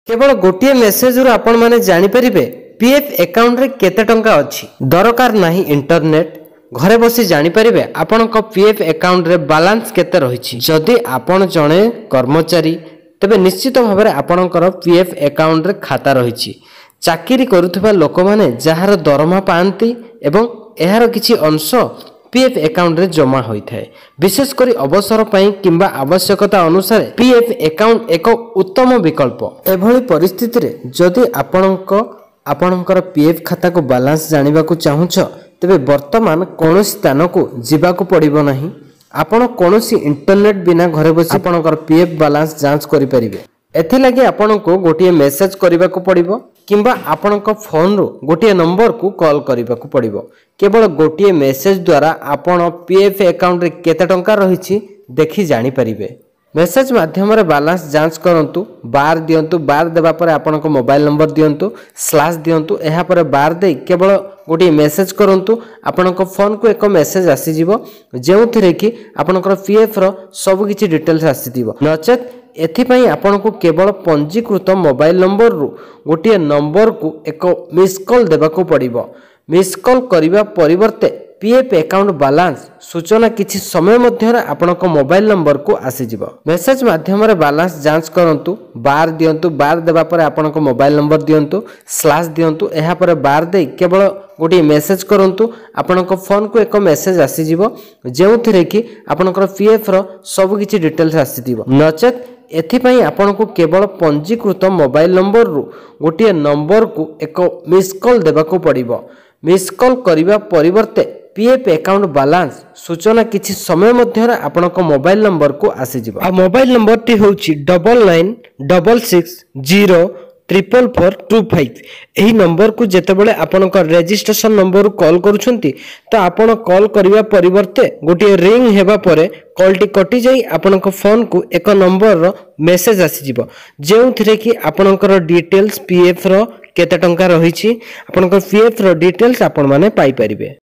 केवल गोटे मेसेज रु आपण माने जानि परिबे पीएफ अकाउंट रे केते टंका अछि। दरकार नाही इंटरनेट, घरे बसी जानि परिबे आपण को पीएफ अकाउंट रे बैलेंस केते रहिछि। जदि आपण जणे कर्मचारी तबे निश्चित भाव में आपणकर पीएफ अकाउंट रे खाता रहिछि। चाकरी करुथबा लोक माने जहार दरमा पांती एवं एहार किछि अंश पीएफ अकाउंट रे जमा होई थाए। विशेष करी अवसर पई किंबा आवश्यकता अनुसार पीएफ अकाउंट एक उत्तम विकल्प। एभली परिस्थिति रे जदि आपणकर पीएफ खाता को बैलेंस जानिबा को चाहुछ तबे वर्तमान कोन स्थान को जिबा को पड़िबो नाही। आपण कोनोसी इंटरनेट बिना घरे बसी आपणकर पीएफ बैलेंस जांच करि परिबे। एथि लागि आपण को गोटिए मेसेज करबा को पड़िबो किंबा आपण को फोन रो गोटिए नंबर को कॉल करबा को पड़िबो। केवल गोटिए मेसेज द्वारा आपण पीएफ अकाउंट रे केते टंका रहिछि देखि जानि परिबे। मेसेज माध्यम रे बैलेंस जांच करंतु, बार दियंतु, बार देबा पर आपण को मोबाइल नंबर दियंतु, स्लैश दियंतु, एहा पर बार दे केवल गोटिए मेसेज करंतु। आपण को फोन को एक मेसेज आसी जिवो जेउथिरे कि आपणकर पीएफ रो सब किछि डिटेल्स आसी दिवो। नचेत एथिपाई आपण को केवल पंजीकृत मोबाइल नंबर रु गोटिए नंबर को एक मिस कॉल देबा को पड़िबो। मिस कॉल करिबा परिवर्ते पीएफ अकाउंट बैलेंस सूचना किछि समय मध्य आपण को मोबाइल नंबर को आसी जिवो। मेसेज माध्यम रे बैलेंस जांच करंतु, बार दियंतु, बार देबा पर आपण को मोबाइल नंबर दियंतु, स्लैश दियंतु, एहा पर बार दे केवल गोटे मेसेज करंतु। आपण को फोन को एक मेसेज आसी जिवो जेउथिरे कि आपणकर पीएफ रो सब किछि डिटेल्स आसी दिवो। नचेत एथिपाई आपण को केवल पंजीकृत मोबाइल नंबर रु गोटिए नंबर को एक मिस कॉल देबा को पड़िबो। मिस कॉल करिबा परिवर्ते पीएफ अकाउंट बैलेंस सूचना किछि समय मध्य आपण को मोबाइल नंबर को आसी जिवो। आ मोबाइल नंबर टी होछि 9966044425। एही नंबर को जेतेबेले आपण को रजिस्ट्रेशन नंबर कॉल करूछंती तो आपण कॉल करिवा परिवर्ते गोटे रिंग हेबा परे कॉल टी कटि जाई आपण को फोन को एक नंबर रो मेसेज आसी जिवो जेउथिरे कि आपणकर डिटेल्स पीएफ रो केते टंका रहिछि आपणकर पीएफ रो डिटेल्स आपण माने पाई परिबे।